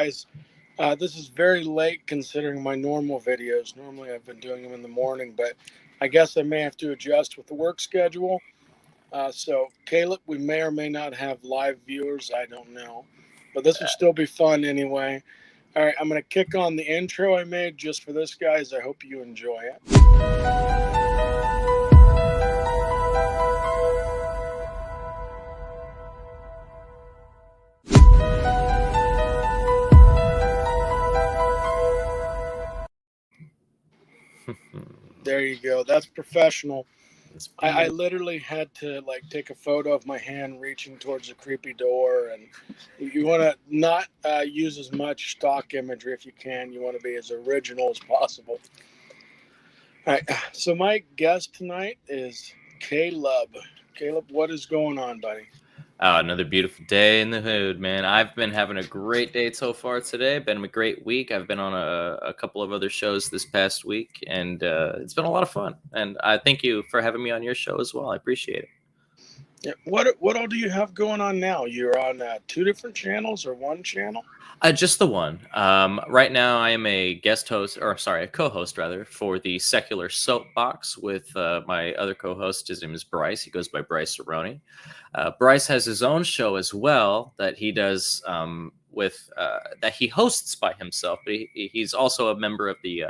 guys. This is very late considering my normal videos. Normally, I've been doing them in the morning, but I guess I may have to adjust with the work schedule. So, Caleb, we may or may not have live viewers. I don't know. But this will still be fun anyway. All right, I'm going to kick on the intro I made just for this, guys. I hope you enjoy it. There you go. That's professional. I literally had to take a photo of my hand reaching towards a creepy door, and you want to not use as much stock imagery if you can. You want to be as original as possible. All right. So my guest tonight is Caleb. Caleb, what is going on, buddy? Another beautiful day in the hood, man. I've been having a great day so far today. Been a great week. I've been on a couple of other shows this past week, and it's been a lot of fun. And I thank you for having me on your show as well. I appreciate it. Yeah. What all do you have going on now? You're on 2 different channels or one channel? Just the one. Right now, I am a a co-host rather, for the Secular Soapbox with my other co-host. His name is Bryce. He goes by Bryce Cerrone. Bryce has his own show as well that he does that he hosts by himself. But he's also a member of the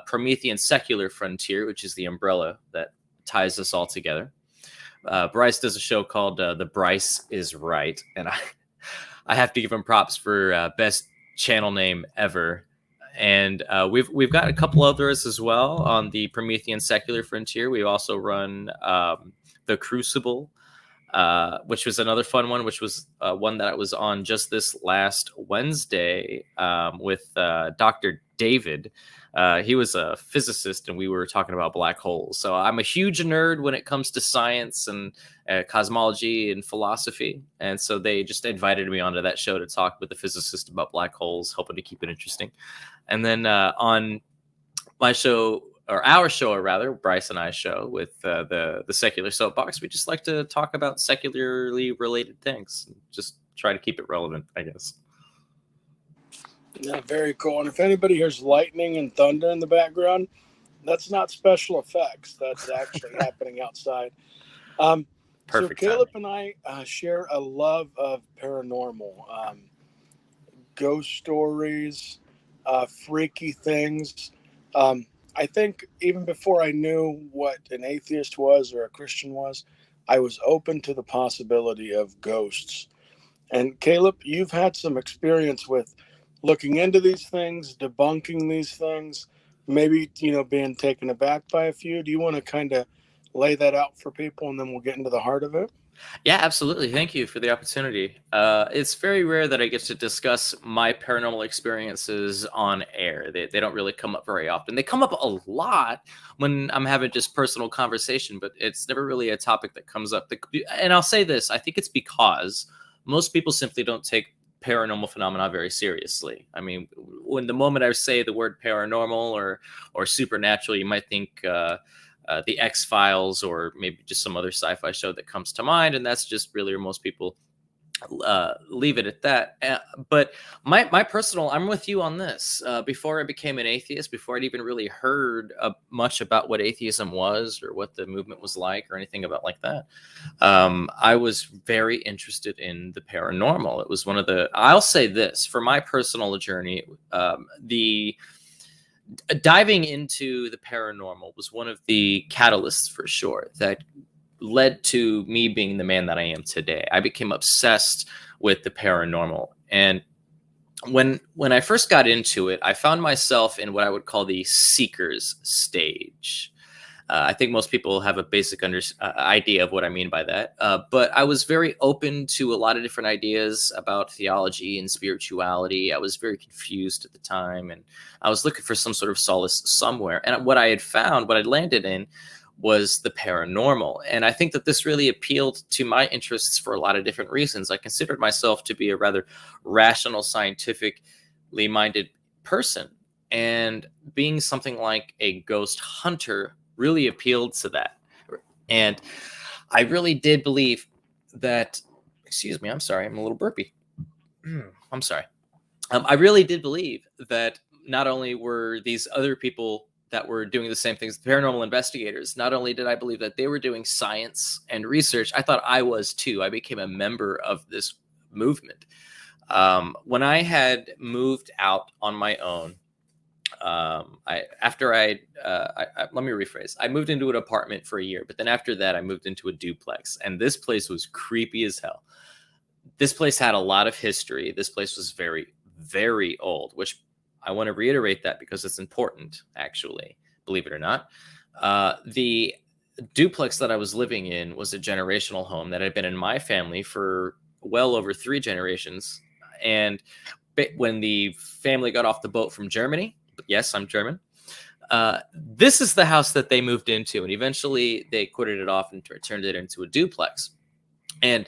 Promethean Secular Frontier, which is the umbrella that ties us all together. Bryce does a show called The Bryce is Right, and I have to give him props for best channel name ever. And we've got a couple others as well on the Promethean Secular Frontier. We also run The Crucible, which was another fun one, which was one that I was on just this last Wednesday with Dr. David. He was a physicist, and we were talking about black holes. So I'm a huge nerd when it comes to science and cosmology and philosophy. And so they just invited me onto that show to talk with the physicist about black holes, hoping to keep it interesting. And then on my show, or our show, or rather, Bryce and I's show with the Secular Soapbox, we just like to talk about secularly related things. Just try to keep it relevant, I guess. Yeah, very cool. And if anybody hears lightning and thunder in the background, that's not special effects. That's actually happening outside. Perfect. So Caleb and I share a love of paranormal, ghost stories, freaky things. I think even before I knew what an atheist was or a Christian was, I was open to the possibility of ghosts. And Caleb, you've had some experience with looking into these things, debunking these things, maybe, being taken aback by a few. Do you want to kind of lay that out for people, and then we'll get into the heart of it? Yeah, absolutely. Thank you for the opportunity. It's very rare that I get to discuss my paranormal experiences on air. They don't really come up very often. They come up a lot when I'm having just personal conversation, but it's never really a topic that comes up. And I'll say this, I think it's because most people simply don't take paranormal phenomena very seriously. I mean, when the moment I say the word paranormal or supernatural, you might think the X-Files or maybe just some other sci-fi show that comes to mind, and that's just really where most people leave it at that. But my personal, I'm with you on this. Before I became an atheist, before I'd even really heard much about what atheism was or what the movement was like or anything about like that, I was very interested in the paranormal. It was I'll say this, for my personal journey, the diving into the paranormal was one of the catalysts for sure that led to me being the man that I am today. I became obsessed with the paranormal. And when I first got into it, I found myself in what I would call the seeker's stage. I think most people have a basic idea of what I mean by that. But I was very open to a lot of different ideas about theology and spirituality. I was very confused at the time, and I was looking for some sort of solace somewhere. And what I had found, what I'd landed in, was the paranormal. And I think that this really appealed to my interests for a lot of different reasons. I considered myself to be a rather rational, scientifically minded person. And being something like a ghost hunter really appealed to that. And I really did believe that, excuse me, I'm sorry, I'm a little burpy. I'm sorry. I really did believe that not only were these other people that were doing the same things, paranormal investigators, not only did I believe that they were doing science and research, I thought I was too. I became a member of this movement. When I had moved out on my own, let me rephrase. I moved into an apartment for a year, but then after that, I moved into a duplex, and this place was creepy as hell. This place had a lot of history. This place was very, very old, which I want to reiterate that because it's important, actually, believe it or not. The duplex that I was living in was a generational home that had been in my family for well over 3 generations. And when the family got off the boat from Germany, yes, I'm German, this is the house that they moved into. And eventually they quitted it off and turned it into a duplex. And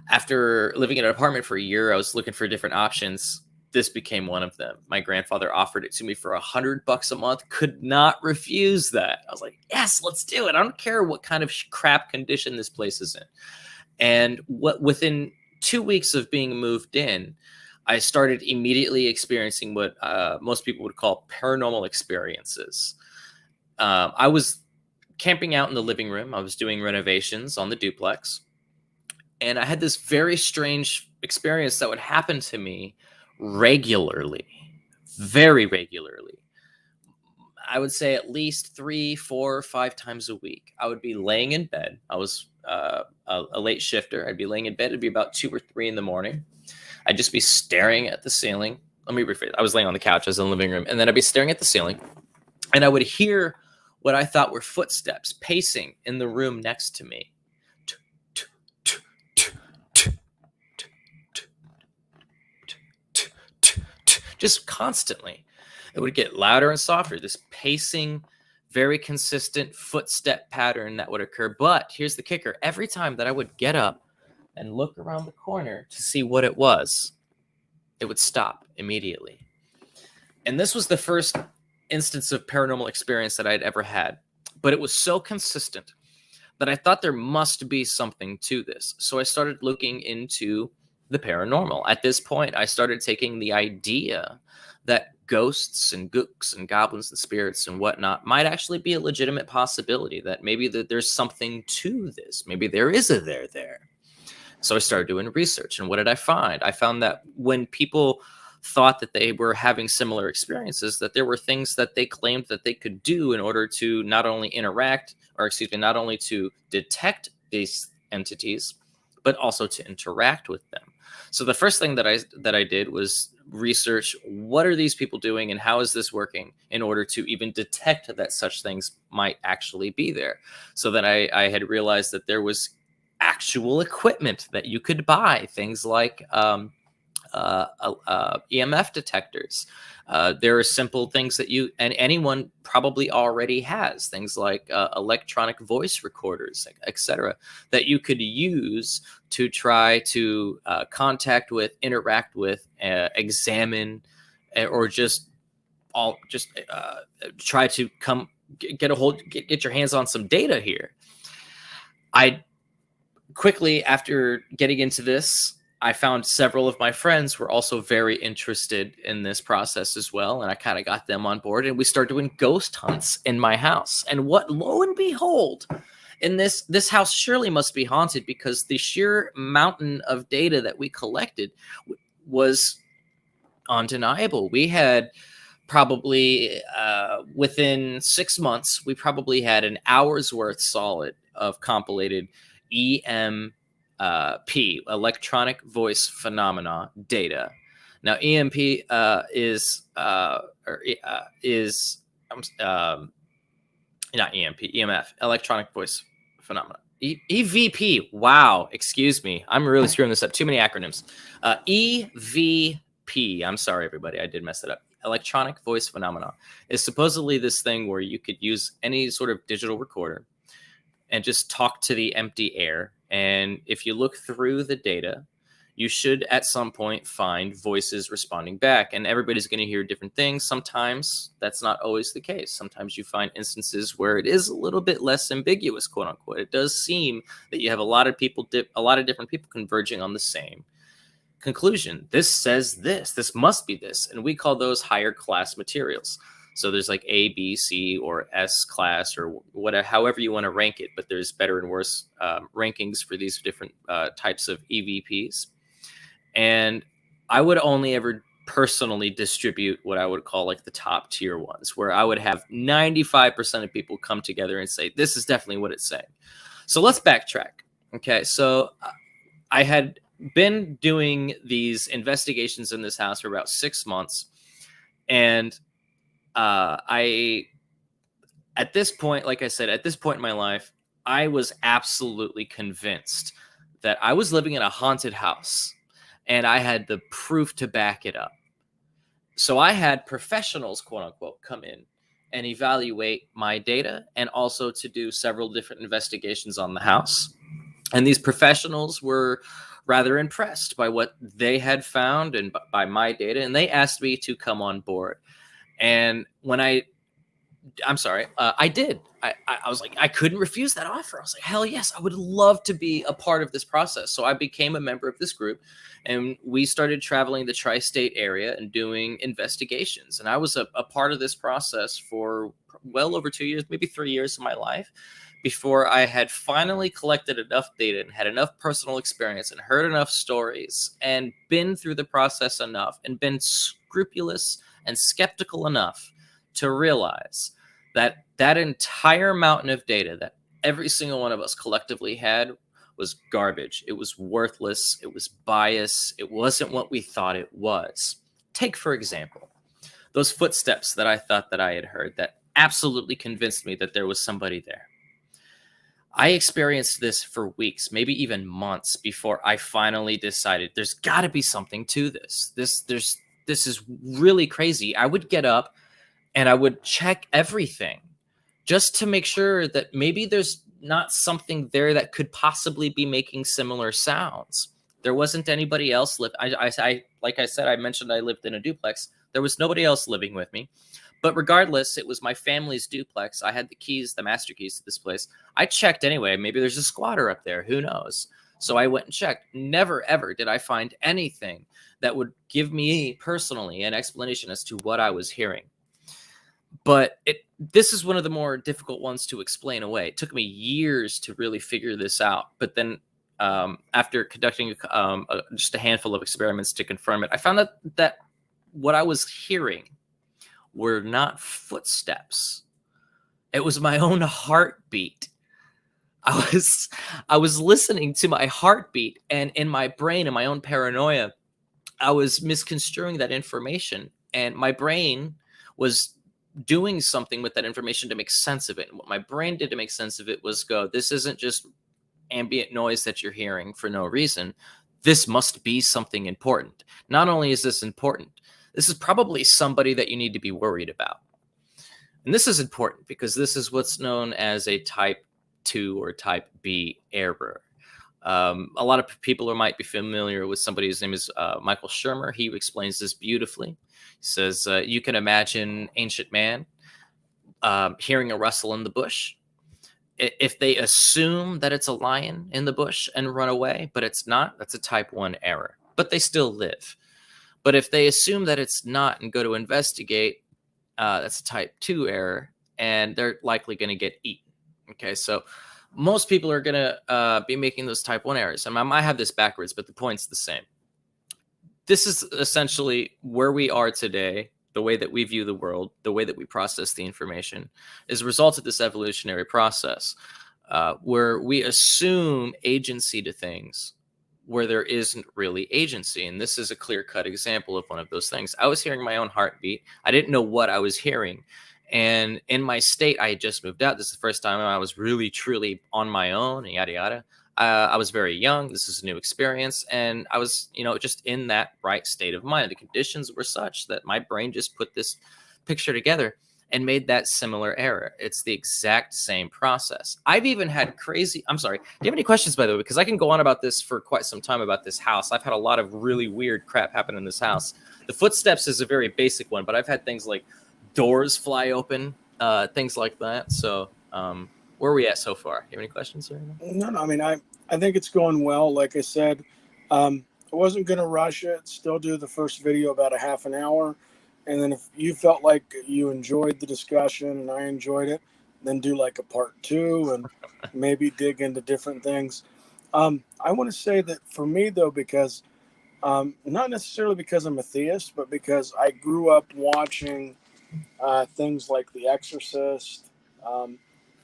after living in an apartment for a year, I was looking for different options. This became one of them. My grandfather offered it to me for $100 a month. Could not refuse that. I was like, yes, let's do it. I don't care what kind of crap condition this place is in. And within 2 weeks of being moved in, I started immediately experiencing what most people would call paranormal experiences. I was camping out in the living room. I was doing renovations on the duplex. And I had this very strange experience that would happen to me regularly, very regularly. I would say at least 3, 4, 5 times a week. I would be laying in bed. I was a late shifter. I'd be laying in bed. It'd be about 2 or 3 in the morning. I'd just be staring at the ceiling. Let me rephrase. I was laying on the couch. I was in the living room. And then I'd be staring at the ceiling. And I would hear what I thought were footsteps pacing in the room next to me. Just constantly. It would get louder and softer, this pacing, very consistent footstep pattern that would occur. But here's the kicker. Every time that I would get up and look around the corner to see what it was, it would stop immediately. And this was the first instance of paranormal experience that I'd ever had. But it was so consistent that I thought there must be something to this. So I started looking into the paranormal. At this point, I started taking the idea that ghosts and gooks and goblins and spirits and whatnot might actually be a legitimate possibility, that maybe that there's something to this. Maybe there is a there. So I started doing research. And what did I find? I found that when people thought that they were having similar experiences, that there were things that they claimed that they could do in order to not only not only to detect these entities, but also to interact with them. So the first thing that I did was research, what are these people doing and how is this working in order to even detect that such things might actually be there. So then I had realized that there was actual equipment that you could buy, things like EMF detectors. There are simple things that anyone probably already has, things like electronic voice recorders, etc., that you could use to try to contact with, interact with, examine, or just try to get your hands on some data here. I quickly, after getting into this, I found several of my friends were also very interested in this process as well. And I kind of got them on board, and we started doing ghost hunts in my house. And lo and behold, in this house surely must be haunted, because the sheer mountain of data that we collected was undeniable. We had probably within 6 months, we probably had an hour's worth solid of compilated EMP, electronic voice phenomena data. Now, EMP is not EMP, EMF, electronic voice phenomena. EVP. Wow, excuse me, I'm really screwing this up. Too many acronyms. EVP. I'm sorry, everybody. I did mess it up. Electronic voice phenomena is supposedly this thing where you could use any sort of digital recorder and just talk to the empty air. And if you look through the data, you should at some point find voices responding back. And everybody's going to hear different things. Sometimes that's not always the case. Sometimes you find instances where it is a little bit less ambiguous, quote unquote. It does seem that you have a lot of different people converging on the same conclusion. This says this. This must be this. And we call those higher class materials. So there's like A, B, C, or S class, or whatever, however you want to rank it. But there's better and worse rankings for these different types of EVPs. And I would only ever personally distribute what I would call like the top tier ones, where I would have 95% of people come together and say, this is definitely what it's saying. So let's backtrack. Okay, so I had been doing these investigations in this house for about 6 months. And at this point, like I said, at this point in my life, I was absolutely convinced that I was living in a haunted house, and I had the proof to back it up. So I had professionals, quote unquote, come in and evaluate my data, and also to do several different investigations on the house. And these professionals were rather impressed by what they had found and by my data, and they asked me to come on board. And when I did. I was like, I couldn't refuse that offer. I was like, hell yes, I would love to be a part of this process. So I became a member of this group, and we started traveling the tri-state area and doing investigations. And I was a part of this process for well over 2 years, maybe 3 years of my life, before I had finally collected enough data and had enough personal experience and heard enough stories and been through the process enough and been scrupulous and skeptical enough to realize that that entire mountain of data that every single one of us collectively had was garbage. It was worthless. It was biased. It wasn't what we thought it was. Take, for example, those footsteps that I thought that I had heard that absolutely convinced me that there was somebody there. I experienced this for weeks, maybe even months, before I finally decided there's got to be something to this. This is really crazy. I would get up and I would check everything just to make sure that maybe there's not something there that could possibly be making similar sounds. There wasn't anybody else like I said, I mentioned I lived in a duplex. There was nobody else living with me. But regardless, it was my family's duplex. I had the keys, the master keys to this place. I checked anyway. Maybe there's a squatter up there. Who knows? So I went and checked. Never, ever did I find anything that would give me personally an explanation as to what I was hearing. But this is one of the more difficult ones to explain away. It took me years to really figure this out. But then after conducting just a handful of experiments to confirm it, I found that what I was hearing were not footsteps. It was my own heartbeat. I was listening to my heartbeat, and in my brain, in my own paranoia, I was misconstruing that information, and my brain was doing something with that information to make sense of it. And what my brain did to make sense of it was go, this isn't just ambient noise that you're hearing for no reason. This must be something important. Not only is this important, this is probably somebody that you need to be worried about. And this is important because this is what's known as a type 2 or type B error. A lot of people might be familiar with somebody, his name is Michael Shermer. He explains this beautifully. He says, you can imagine ancient man hearing a rustle in the bush. If they assume that it's a lion in the bush and run away, but it's not, that's a type 1 error, but they still live. But if they assume that it's not and go to investigate, that's a type 2 error, and they're likely going to get eaten. Okay, so most people are going to be making those type 1 errors. I might have this backwards, but the point's the same. This is essentially where we are today, the way that we view the world, the way that we process the information, is a result of this evolutionary process where we assume agency to things where there isn't really agency. And this is a clear-cut example of one of those things. I was hearing my own heartbeat. I didn't know what I was hearing. And in my state, I had just moved out. This is the first time I was really, truly on my own, and yada, yada. I was very young. This is a new experience. And I was, just in that right state of mind. The conditions were such that my brain just put this picture together and made that similar error. It's the exact same process. I've even had I'm sorry. Do you have any questions, by the way? Because I can go on about this for quite some time about this house. I've had a lot of really weird crap happen in this house. The footsteps is a very basic one, but I've had things like doors fly open, things like that. So where are we at so far? You have any questions? No. I mean, I think it's going well. Like I said, I wasn't going to rush it. Still do the first video about a half an hour. And then if you felt like you enjoyed the discussion and I enjoyed it, then do like a part two and maybe dig into different things. I want to say that for me, though, because not necessarily because I'm a theist, but because I grew up watching things like The Exorcist,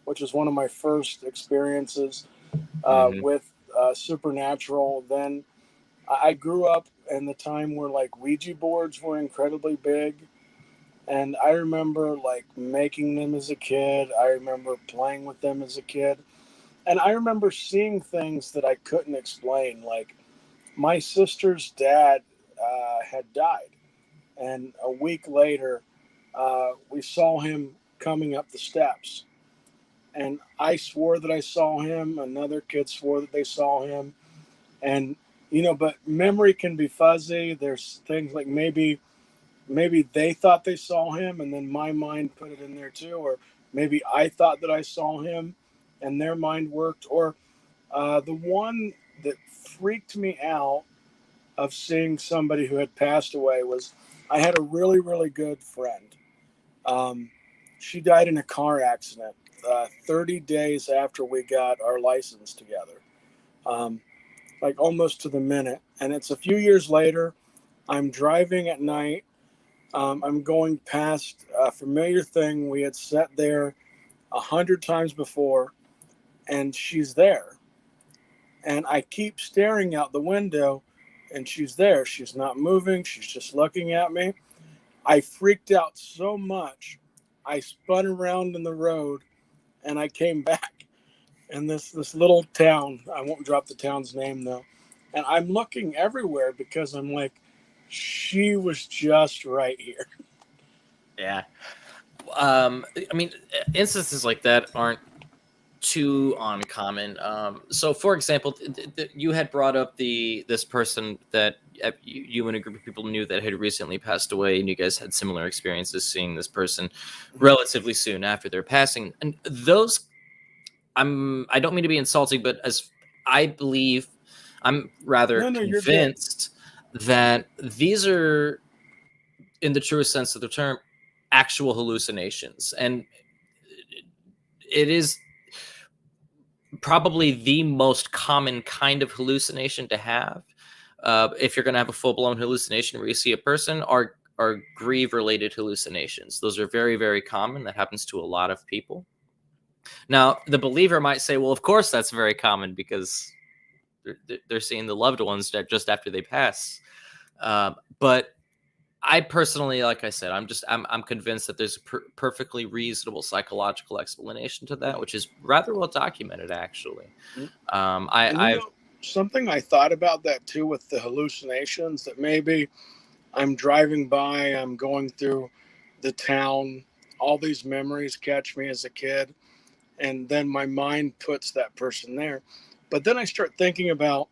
which was one of my first experiences Hmm. with supernatural. Then I grew up in the time where like Ouija boards were incredibly big. And I remember like making them as a kid. I remember playing with them as a kid. And I remember seeing things that I couldn't explain. Like my sister's dad had died. And a week later, we saw him coming up the steps. And I swore that I saw him. Another kid swore that they saw him. And, but memory can be fuzzy. There's things like maybe they thought they saw him and then my mind put it in there too, or maybe I thought that I saw him and their mind worked. Or the one that freaked me out of seeing somebody who had passed away was I had a really, really good friend. um, she died in a car accident 30 days after we got our license together, um, like almost to the minute. And it's a few years later. I'm driving at night. I'm going past a familiar thing we had sat there 100 times before, and she's there. And I keep staring out the window, and she's there. She's not moving. She's just looking at me. I freaked out so much, I spun around in the road, and I came back. And this little town, I won't drop the town's name though, and I'm looking everywhere because I'm like, she was just right here. Yeah. I mean, instances like that aren't too uncommon. So, for example, you had brought up this person that you and a group of people knew that had recently passed away, and you guys had similar experiences seeing this person relatively soon after their passing. And those, I don't mean to be insulting, but as I believe, I'm rather No, no, you're good. convinced that these are, in the truest sense of the term, actual hallucinations, and it is probably the most common kind of hallucination to have. If you're going to have a full blown hallucination where you see a person, are grieve related hallucinations. Those are very, very common. That happens to a lot of people. Now, the believer might say, well, of course that's very common because they're seeing the loved ones that just after they pass. But I personally, like I said, I'm convinced that there's a perfectly reasonable psychological explanation to that, which is rather well documented, actually. And I've something I thought about that too with the hallucinations, that maybe I'm driving by, I'm going through the town, all these memories catch me as a kid, and then my mind puts that person there. But then I start thinking about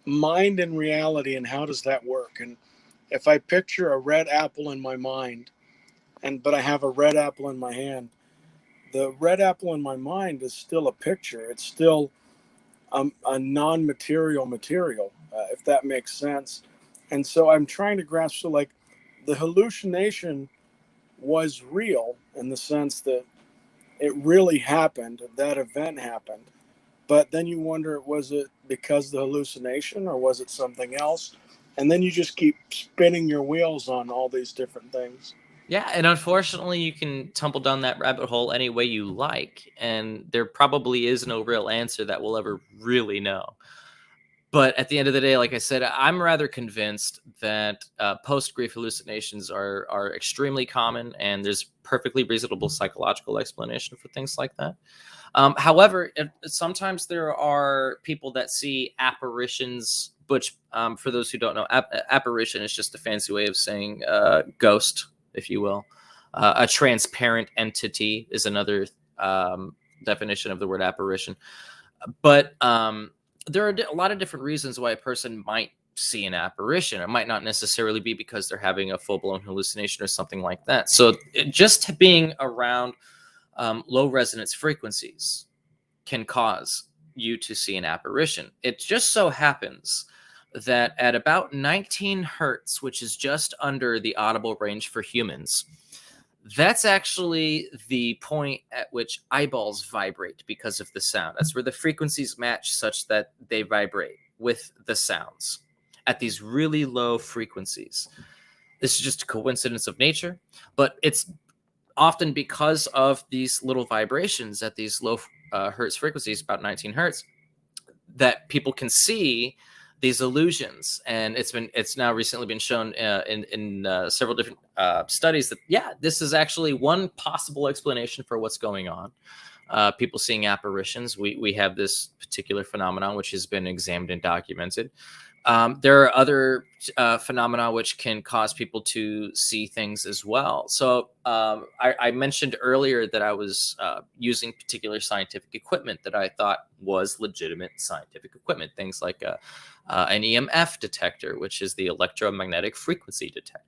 mind and reality and how does that work? And if I picture a red apple in my mind, but I have a red apple in my hand, the red apple in my mind is still a picture. It's still a non-material material, if that makes sense. And so I'm trying to grasp. So like, the hallucination was real in the sense that it really happened. That event happened. But then you wonder, was it because the hallucination or was it something else? And then you just keep spinning your wheels on all these different things. Yeah, and unfortunately, you can tumble down that rabbit hole any way you like, and there probably is no real answer that we'll ever really know. But at the end of the day, like I said, I'm rather convinced that post grief hallucinations are extremely common, and there's perfectly reasonable psychological explanation for things like that. However, sometimes there are people that see apparitions, which, for those who don't know, apparition is just a fancy way of saying ghost, if you will. A transparent entity is another definition of the word apparition. But there are a lot of different reasons why a person might see an apparition. It might not necessarily be because they're having a full blown hallucination or something like that. So just being around low resonance frequencies can cause you to see an apparition. It just so happens that at about 19 hertz, which is just under the audible range for humans, that's actually the point at which eyeballs vibrate because of the sound. That's where the frequencies match such that they vibrate with the sounds at these really low frequencies. This is just a coincidence of nature, but it's often because of these little vibrations at these low hertz frequencies, about 19 hertz, that people can see these illusions. And it's now recently been shown in several different studies that this is actually one possible explanation for what's going on. People seeing apparitions. We have this particular phenomenon which has been examined and documented. There are other phenomena which can cause people to see things as well. So I mentioned earlier that I was using particular scientific equipment that I thought was legitimate scientific equipment, things like an EMF detector, which is the electromagnetic frequency detector.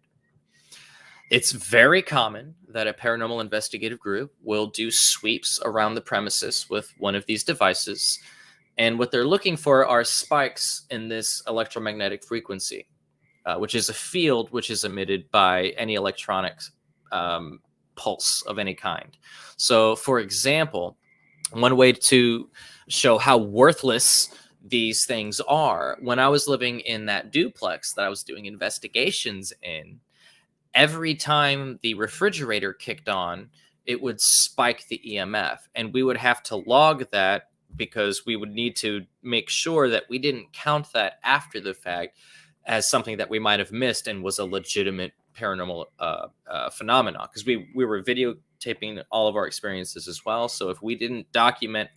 It's very common that a paranormal investigative group will do sweeps around the premises with one of these devices. And what they're looking for are spikes in this electromagnetic frequency, which is a field which is emitted by any electronic pulse of any kind. So, for example, one way to show how worthless these things are, when I was living in that duplex that I was doing investigations in, every time the refrigerator kicked on, it would spike the EMF. And we would have to log that because we would need to make sure that we didn't count that after the fact as something that we might have missed and was a legitimate paranormal phenomenon. Because we were videotaping all of our experiences as well. So if we didn't document,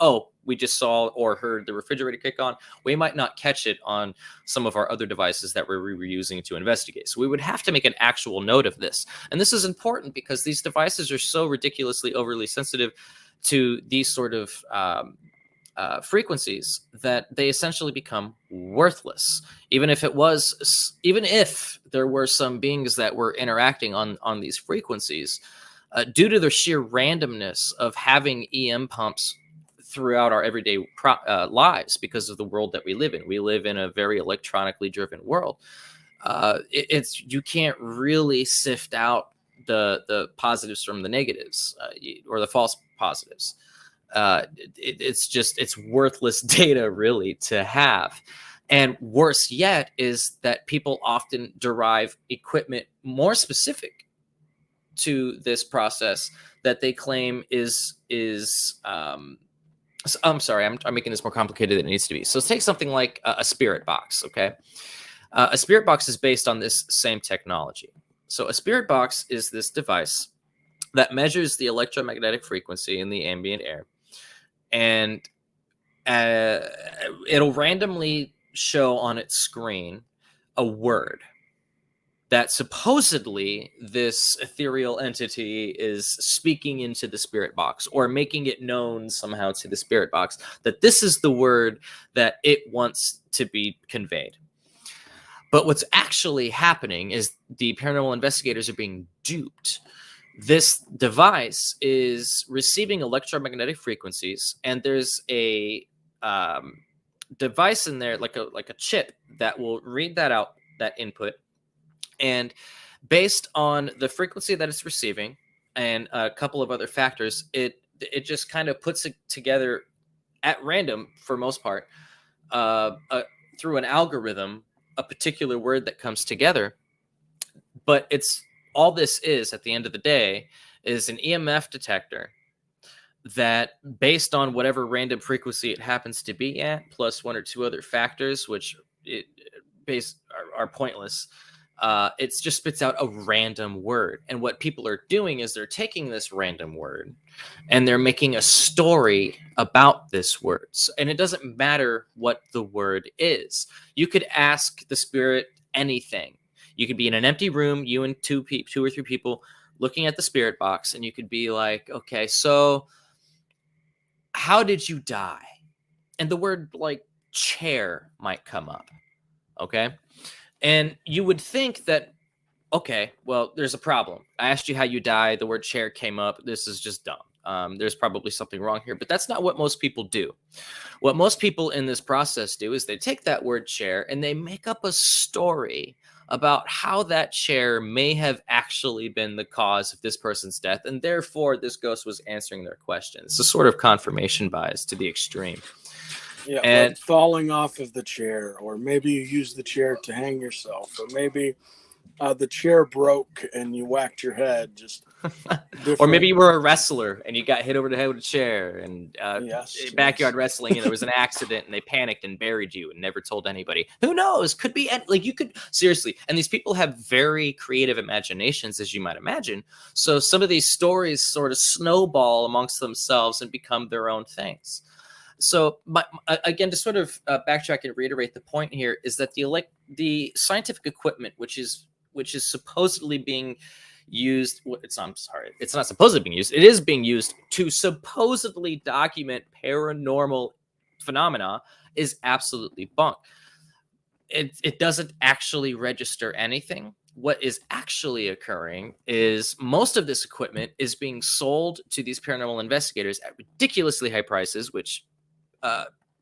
we just saw or heard the refrigerator kick on, we might not catch it on some of our other devices that we were using to investigate. So we would have to make an actual note of this. And this is important because these devices are so ridiculously overly sensitive to these sort of frequencies that they essentially become worthless. Even if there were some beings that were interacting on these frequencies, due to the sheer randomness of having EM pumps throughout our everyday lives, because of the world that we live in a very electronically driven world. You can't really sift out the positives from the negatives, or the false positives. It's worthless data really to have. And worse yet is that people often derive equipment more specific to this process that they claim is I'm sorry, I'm making this more complicated than it needs to be. So let's take something like a spirit box, okay? A spirit box is based on this same technology. So a spirit box is this device that measures the electromagnetic frequency in the ambient air, and it'll randomly show on its screen a word that supposedly this ethereal entity is speaking into the spirit box, or making it known somehow to the spirit box that this is the word that it wants to be conveyed. But what's actually happening is the paranormal investigators are being duped. This device is receiving electromagnetic frequencies, and there's a device in there, like a chip that will read that out, that input. And based on the frequency that it's receiving and a couple of other factors, it just kind of puts it together at random, for most part, through an algorithm, a particular word that comes together. But all this is, at the end of the day, is an EMF detector that, based on whatever random frequency it happens to be at, plus one or two other factors, which are pointless, it just spits out a random word. And what people are doing is they're taking this random word and they're making a story about this word. And it doesn't matter what the word is. You could ask the spirit anything. You could be in an empty room, you and two or three people looking at the spirit box, and you could be like, okay, so how did you die? And the word like chair might come up. Okay. And you would think that, okay, well, there's a problem. I asked you how you died. The word chair came up. This is just dumb. There's probably something wrong here, but that's not what most people do. What most people in this process do is they take that word chair and they make up a story about how that chair may have actually been the cause of this person's death, and therefore this ghost was answering their questions. It's a sort of confirmation bias to the extreme. Yeah, And like falling off of the chair, or maybe you use the chair to hang yourself, or maybe the chair broke and you whacked your head. Just or maybe you were a wrestler and you got hit over the head with a chair, and backyard wrestling, and there was an accident and they panicked and buried you and never told anybody. Who knows? Could be like, you could seriously. And these people have very creative imaginations, as you might imagine. So some of these stories sort of snowball amongst themselves and become their own things. So again, to sort of backtrack and reiterate the point here is that the scientific equipment, which is supposedly being used, it's not supposedly being used, it is being used to supposedly document paranormal phenomena, is absolutely bunk. It doesn't actually register anything. What is actually occurring is most of this equipment is being sold to these paranormal investigators at ridiculously high prices, which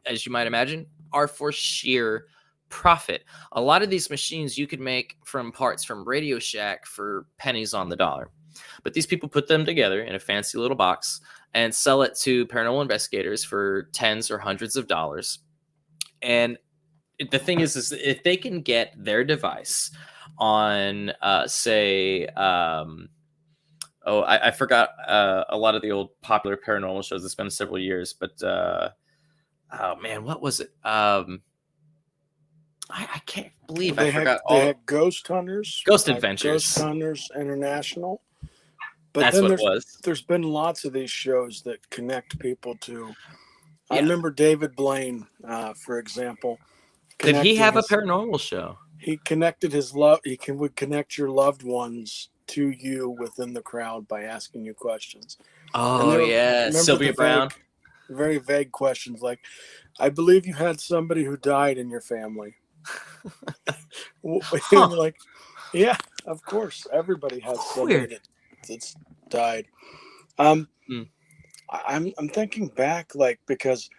as you might imagine, are for sheer profit. A lot of these machines you could make from parts from Radio Shack for pennies on the dollar. But these people put them together in a fancy little box and sell it to paranormal investigators for tens or hundreds of dollars. And the thing is if they can get their device on, say, I forgot a lot of the old popular paranormal shows. It's been several years, but oh man, what was it? I can't believe I forgot. They had Ghost Hunters, Ghost Adventures, Ghost Hunters International. But that's then what it was. There's been lots of these shows that connect people to. Yeah. I remember David Blaine, for example. Did he have a paranormal show? He connected his love. Would connect your loved ones to you within the crowd by asking you questions. Oh yeah, Sylvia Brown. Very vague questions like, I believe you had somebody who died in your family. Like, yeah, of course, everybody has somebody that's died. I'm thinking back, like, because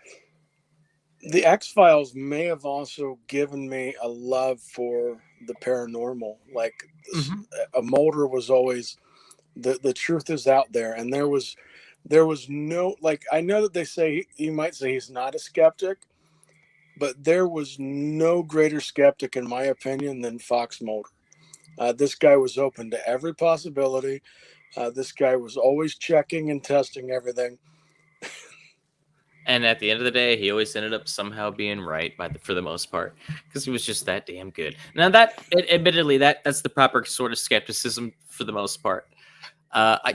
the X-Files may have also given me a love for the paranormal. Like, a Mulder was always the truth is out there, and there was no, like, I know that they say, you might say he's not a skeptic, but there was no greater skeptic, in my opinion, than Fox Mulder. This guy was open to every possibility. This guy was always checking and testing everything. And at the end of the day, he always ended up somehow being right for the most part, because he was just that damn good. Now admittedly, that's the proper sort of skepticism for the most part.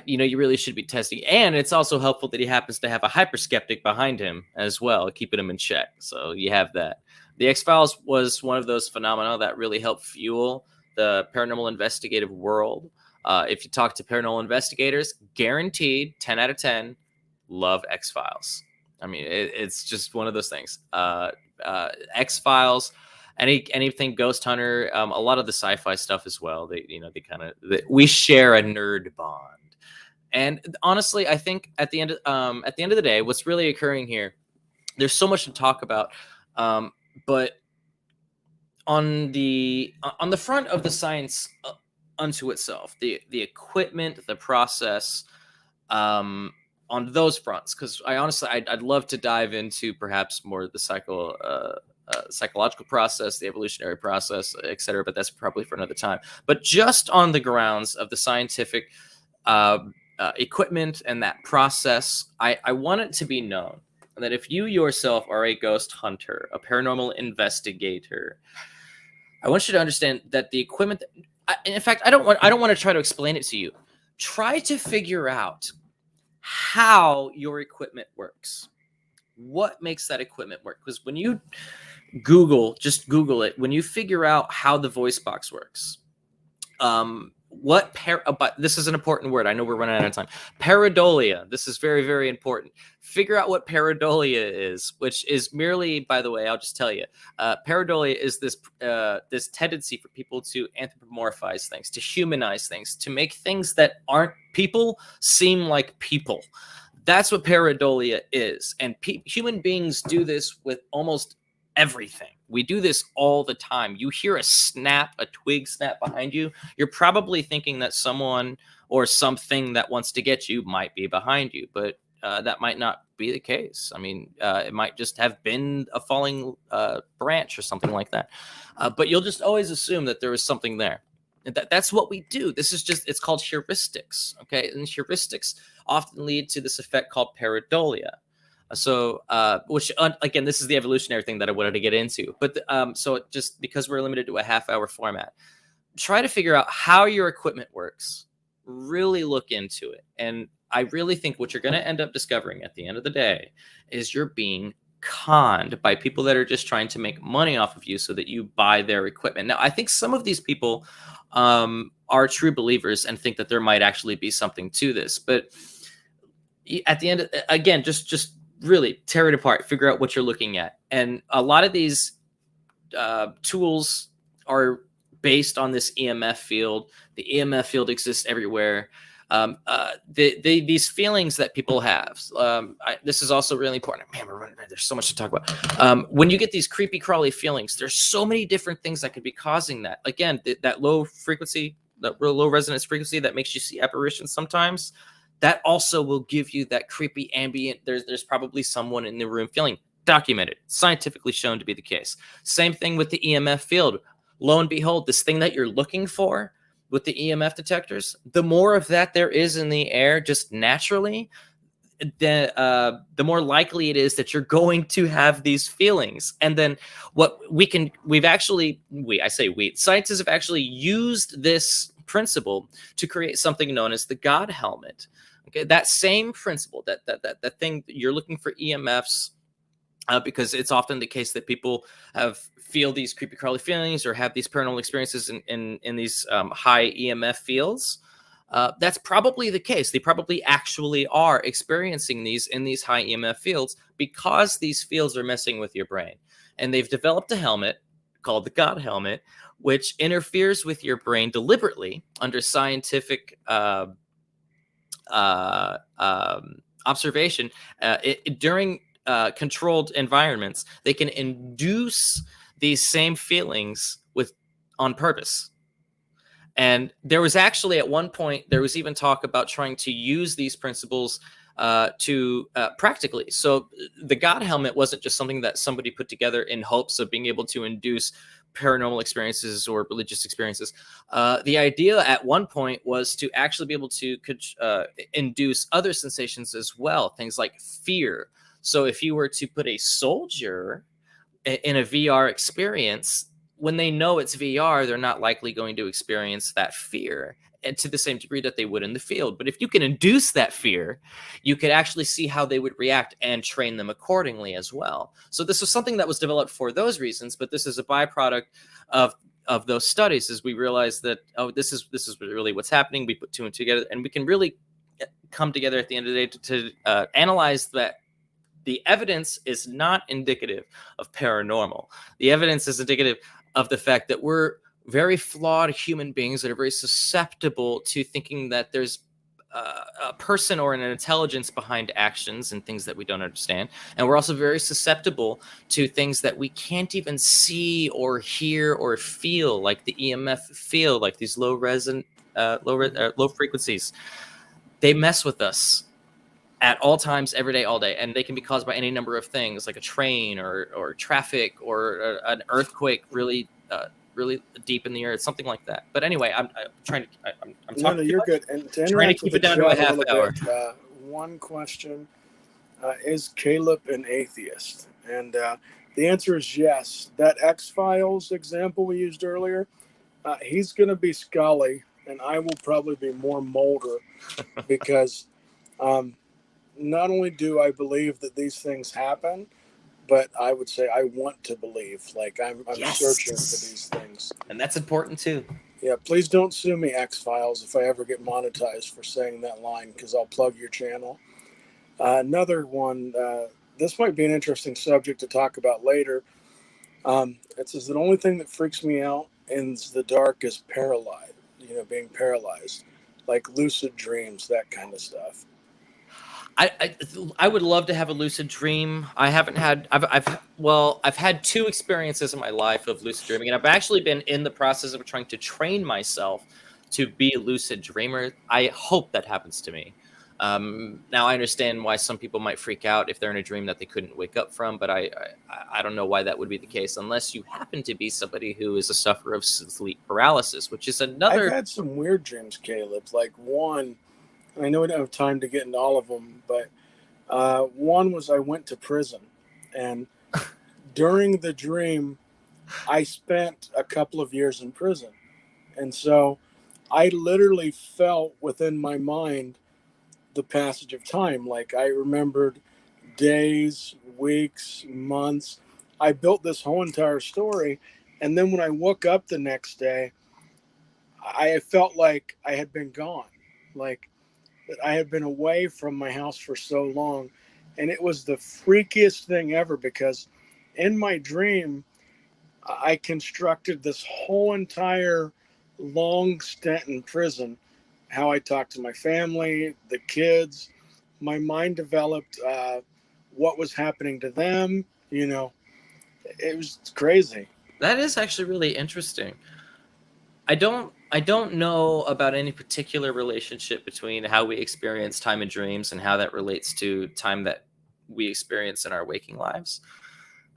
You really should be testing, and it's also helpful that he happens to have a hyper skeptic behind him as well, keeping him in check. So you have that. The X-Files was one of those phenomena that really helped fuel the paranormal investigative world. If you talk to paranormal investigators, guaranteed 10 out of 10 love X-Files. I mean, it's just one of those things. X-Files, anything Ghost Hunter, a lot of the sci-fi stuff as well. We share a nerd bond. And honestly, I think at the end of the day, what's really occurring here, there's so much to talk about, but on the front of the science unto itself, the equipment, the process, on those fronts, because I'd love to dive into perhaps more the psychological process, the evolutionary process, etc., but that's probably for another time. But just on the grounds of the scientific equipment and that process, I want it to be known that if you yourself are a ghost hunter, a paranormal investigator, I want you to understand that the equipment, in fact, I don't want to try to explain it to you. Try to figure out how your equipment works. What makes that equipment work? Because when you just Google it, when you figure out how the voice box works, but this is an important word. I know we're running out of time. Pareidolia. This is very, very important. Figure out what pareidolia is, which is merely, by the way, I'll just tell you, pareidolia is this tendency for people to anthropomorphize things, to humanize things, to make things that aren't people seem like people. That's what pareidolia is. And human beings do this with almost everything. We do this all the time. You hear a snap, a twig snap behind you, you're probably thinking that someone or something that wants to get you might be behind you, but that might not be the case. I mean, it might just have been a falling branch or something like that. But you'll just always assume that there is something there. That's what we do. This is just, it's called heuristics. Okay. And heuristics often lead to this effect called pareidolia. So, which again, this is the evolutionary thing that I wanted to get into. But so just because we're limited to a half-hour format, try to figure out how your equipment works. Really look into it. And I really think what you're going to end up discovering at the end of the day is you're being conned by people that are just trying to make money off of you so that you buy their equipment. Now, I think some of these people are true believers and think that there might actually be something to this. But at the end, again, just really tear it apart, figure out what you're looking at. And a lot of these tools are based on this EMF field. The EMF field exists everywhere. These feelings that people have. This is also really important. Man, there's so much to talk about. When you get these creepy crawly feelings, there's so many different things that could be causing that. Again, that low frequency, that real low resonance frequency that makes you see apparitions sometimes, that also will give you that creepy ambient. There's probably someone in the room feeling. Documented, scientifically shown to be the case. Same thing with the EMF field. Lo and behold, this thing that you're looking for with the EMF detectors, the more of that there is in the air just naturally, the more likely it is that you're going to have these feelings. And then scientists have actually used this principle to create something known as the God helmet. Okay, that same principle, that thing that you're looking for EMFs, because it's often the case that people feel these creepy crawly feelings or have these paranormal experiences in these high EMF fields. That's probably the case. They probably actually are experiencing these in these high EMF fields because these fields are messing with your brain. And they've developed a helmet called the God helmet, which interferes with your brain deliberately under scientific observation during controlled environments. They can induce these same feelings on purpose. And there was actually at one point, there was even talk about trying to use these principles to practically. So the God helmet wasn't just something that somebody put together in hopes of being able to induce paranormal experiences or religious experiences. The idea at one point was to actually be able to induce other sensations as well, things like fear. So if you were to put a soldier in a VR experience, when they know it's VR, they're not likely going to experience that fear, and to the same degree that they would in the field. But if you can induce that fear, you could actually see how they would react and train them accordingly as well. So this was something that was developed for those reasons, but this is a byproduct of those studies, as we realized that, this is really what's happening. We put two and two together, and we can really come together at the end of the day to analyze that. The evidence is not indicative of paranormal. The evidence is indicative of the fact that we're very flawed human beings that are very susceptible to thinking that there's a person or an intelligence behind actions and things that we don't understand. And we're also very susceptible to things that we can't even see or hear or feel, like the EMF field, like these low frequencies. They mess with us at all times, every day, all day, and they can be caused by any number of things, like a train or traffic or an earthquake, really deep in the earth, something like that. But anyway, I'm trying to. I'm talking. No, you're good. And trying to keep it down to a half hour. One question: is Caleb an atheist? And the answer is yes. That X-Files example we used earlier, he's going to be Scully, and I will probably be more Mulder, because. Not only do I believe that these things happen, but I would say I want to believe. Like I'm Yes. searching for these things. And that's important too. Yeah, please don't sue me, X-Files, if I ever get monetized for saying that line, because I'll plug your channel. Another one, this might be an interesting subject to talk about later. It says the only thing that freaks me out in the dark is paralyzed, being paralyzed, like lucid dreams, that kind of stuff. I would love to have a lucid dream. I haven't had. I've had two experiences in my life of lucid dreaming, and I've actually been in the process of trying to train myself to be a lucid dreamer. I hope that happens to me. Now I understand why some people might freak out if they're in a dream that they couldn't wake up from, but I don't know why that would be the case unless you happen to be somebody who is a sufferer of sleep paralysis, which is I've another. had some weird dreams, Caleb. Like one, and I know we don't have time to get into all of them, but one was I went to prison, and during the dream, I spent a couple of years in prison, and so I literally felt within my mind the passage of time. Like I remembered days, weeks, months. I built this whole entire story, and then when I woke up the next day, I felt like I had been gone, like that I had been away from my house for so long. And it was the freakiest thing ever because in my dream, I constructed this whole entire long stint in prison, how I talked to my family, the kids. My mind developed what was happening to them. You know, it was crazy. That is actually really interesting. I don't know about any particular relationship between how we experience time in dreams and how that relates to time that we experience in our waking lives.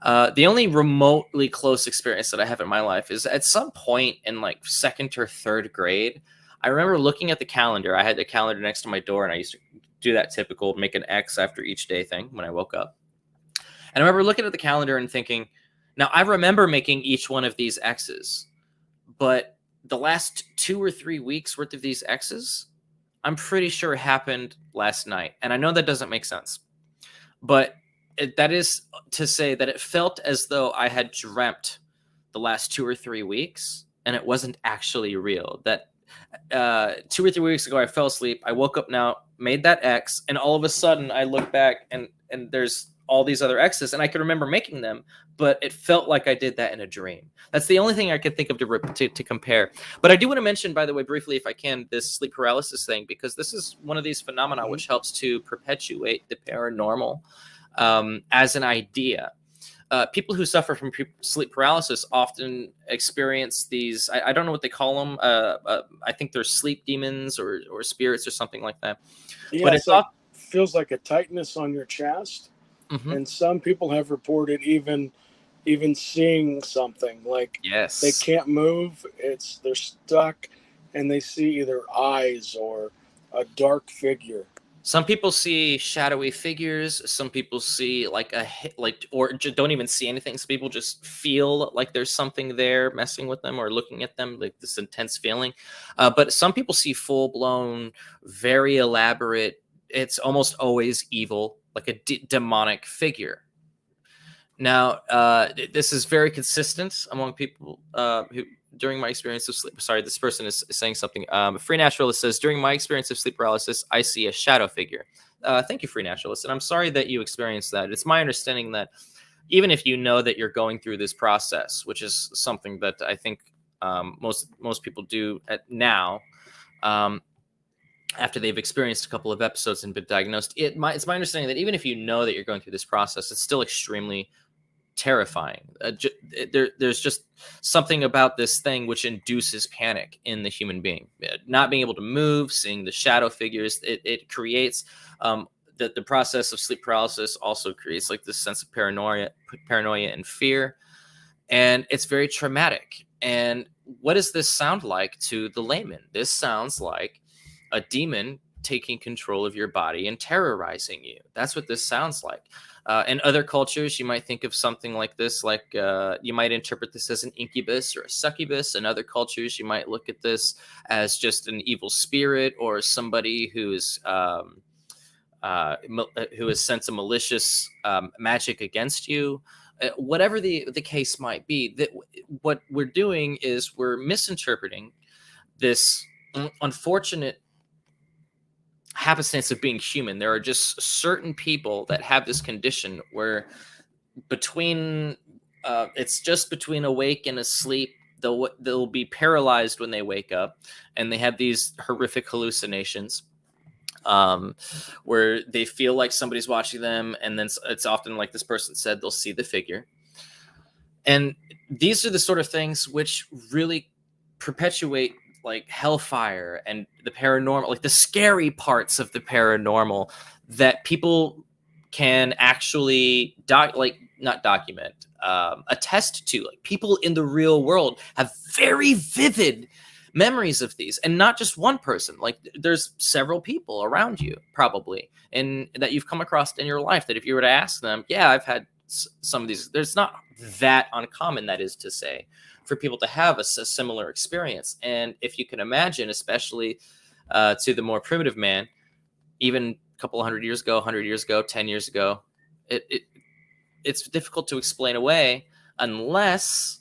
The only remotely close experience that I have in my life is at some point in like second or third grade. I remember looking at the calendar. I had the calendar next to my door, and I used to do that typical make an X after each day thing when I woke up. And I remember looking at the calendar and thinking, now I remember making each one of these X's, but the last 2 or 3 weeks worth of these X's, I'm pretty sure happened last night. And I know that doesn't make sense, but that is to say that it felt as though I had dreamt the last 2 or 3 weeks and it wasn't actually real. That 2 or 3 weeks ago, I fell asleep. I woke up now, made that X, and all of a sudden I look back and there's all these other X's, and I can remember making them, but it felt like I did that in a dream. That's the only thing I could think of to compare. But I do want to mention, by the way, briefly, if I can, this sleep paralysis thing, because this is one of these phenomena which helps to perpetuate the paranormal as an idea. People who suffer from sleep paralysis often experience these. I don't know what they call them. I think they're sleep demons or spirits or something like that. Yeah, But it's like feels like a tightness on your chest, mm-hmm. and some people have reported even seeing something like Yes, they can't move. They're stuck, and they see either eyes or a dark figure. some people see shadowy figures. Some people see or don't even see anything. Some people just feel like there's something there messing with them or looking at them, like this intense feeling. But some people see full blown, very elaborate. It's almost always evil, like a demonic figure. Now, this is very consistent among people who, during my experience of sleep. Sorry, this person is saying something. Free Naturalist says, during my experience of sleep paralysis, I see a shadow figure. Thank you, Free Naturalist. And I'm sorry that you experienced that. It's my understanding that even if you know that you're going through this process, which is something that I think most people do now, after they've experienced a couple of episodes and been diagnosed, it's my understanding that even if you know that you're going through this process, it's still extremely terrifying. There's just something about this thing which induces panic in the human being. Not being able to move, seeing the shadow figures, it creates the process of sleep paralysis also creates like this sense of paranoia and fear, and it's very traumatic. And what does this sound like to the layman? This sounds like a demon taking control of your body and terrorizing you. That's what this sounds like. In other cultures, you might think of something like this, like you might interpret this as an incubus or a succubus. In other cultures, you might look at this as just an evil spirit or somebody who has sent a malicious magic against you. Whatever the case might be, that what we're doing is we're misinterpreting this unfortunate happenstance of being human. There are just certain people that have this condition where it's just between awake and asleep. They'll be paralyzed when they wake up, and they have these horrific hallucinations. where they feel like somebody's watching them, and then it's often like this person said, they'll see the figure. And these are the sort of things which really perpetuate like hellfire and the paranormal, like the scary parts of the paranormal that people can actually not document, attest to. Like people in the real world have very vivid memories of these, and not just one person. Like there's several people around you probably, and that you've come across in your life that if you were to ask them, yeah, I've had some of these. There's not that uncommon, that is to say, for people to have a similar experience. And if you can imagine, especially to the more primitive man, even a couple 100 years ago, 100 years ago, 10 years ago, it's difficult to explain away unless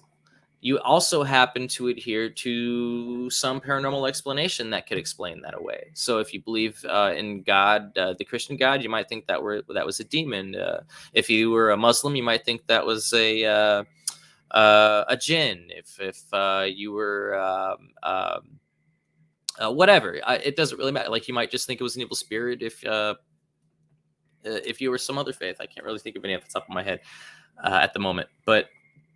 you also happen to adhere to some paranormal explanation that could explain that away. So if you believe in God, the Christian God, you might think that was a demon. If you were a Muslim, you might think that was a jinn. If you were whatever, it doesn't really matter. Like you might just think it was an evil spirit. If you were some other faith, I can't really think of any off the top of my head at the moment, but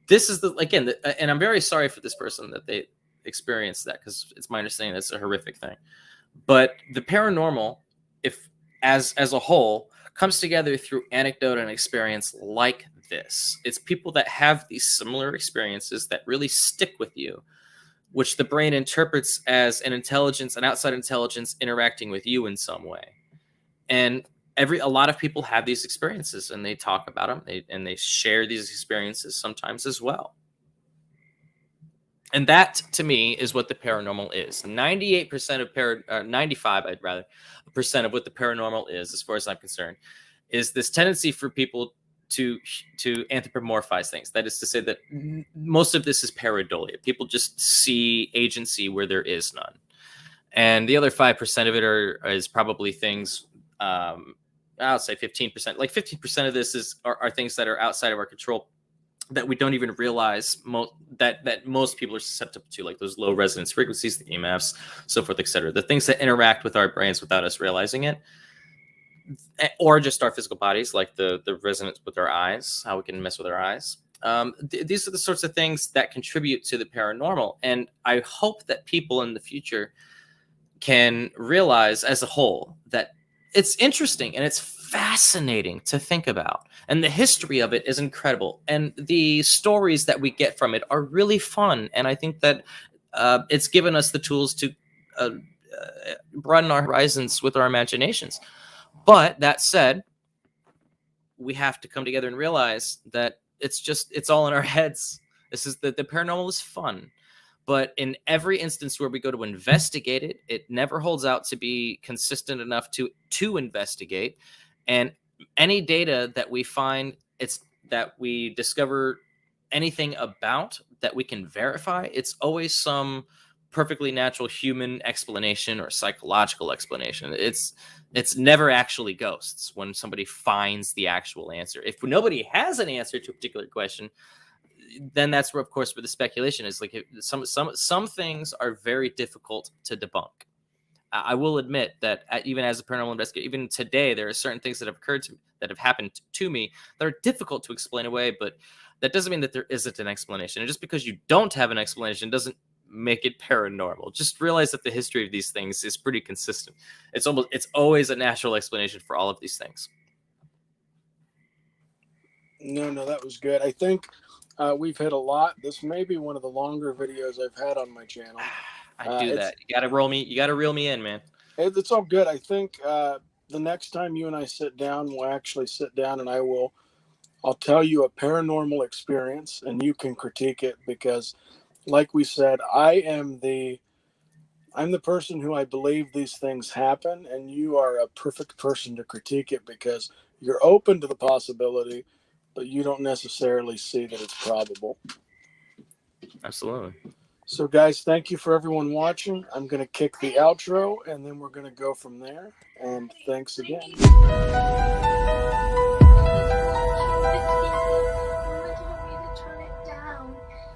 this is and I'm very sorry for this person that they experienced that, because it's my understanding that's a horrific thing. But the paranormal, if as a whole, comes together through anecdote and experience like this. It's people that have these similar experiences that really stick with you, which the brain interprets as an outside intelligence interacting with you in some way. And a lot of people have these experiences, and they talk about them, and they share these experiences sometimes as well. And that, to me, is what the paranormal is. 98% of 95, I'd rather, percent of what the paranormal is, as far as I'm concerned, is this tendency for people to anthropomorphize things. That is to say that most of this is pareidolia. People just see agency where there is none. And the other 5% of it is probably things, I'll say 15%. Like 15% of this are things that are outside of our control, that we don't even realize that most people are susceptible to, like those low resonance frequencies, the EMFs, so forth, etc. The things that interact with our brains without us realizing it, or just our physical bodies, like the resonance with our eyes, how we can mess with our eyes. These are the sorts of things that contribute to the paranormal. And I hope that people in the future can realize as a whole that it's interesting and it's fascinating to think about. And the history of it is incredible. And the stories that we get from it are really fun. And I think that it's given us the tools to broaden our horizons with our imaginations. But that said, we have to come together and realize that it's all in our heads. The paranormal is fun. But in every instance where we go to investigate it, it never holds out to be consistent enough to investigate. And any data that we find, that we discover anything about that we can verify, it's always some perfectly natural human explanation or psychological explanation. It's never actually ghosts when somebody finds the actual answer. If nobody has an answer to a particular question, then that's where, of course, where the speculation is. Like some things are very difficult to debunk. I will admit that even as a paranormal investigator, even today, there are certain things that have occurred to me, that have happened to me, that are difficult to explain away. But that doesn't mean that there isn't an explanation. And just because you don't have an explanation doesn't make it paranormal. Just realize that the history of these things is pretty consistent. It's always a natural explanation for all of these things. No, that was good. I think we've hit a lot. This may be one of the longer videos I've had on my channel. I do that. You gotta reel me in, man. It's all good. I think the next time you and I sit down, we'll actually sit down, and I'll tell you a paranormal experience, and you can critique it, because, like we said, I'm the person who I believe these things happen, and you are a perfect person to critique it, because you're open to the possibility, but you don't necessarily see that it's probable. Absolutely. So, guys, thank you for everyone watching. I'm going to kick the outro, and then we're going to go from there. And thanks again.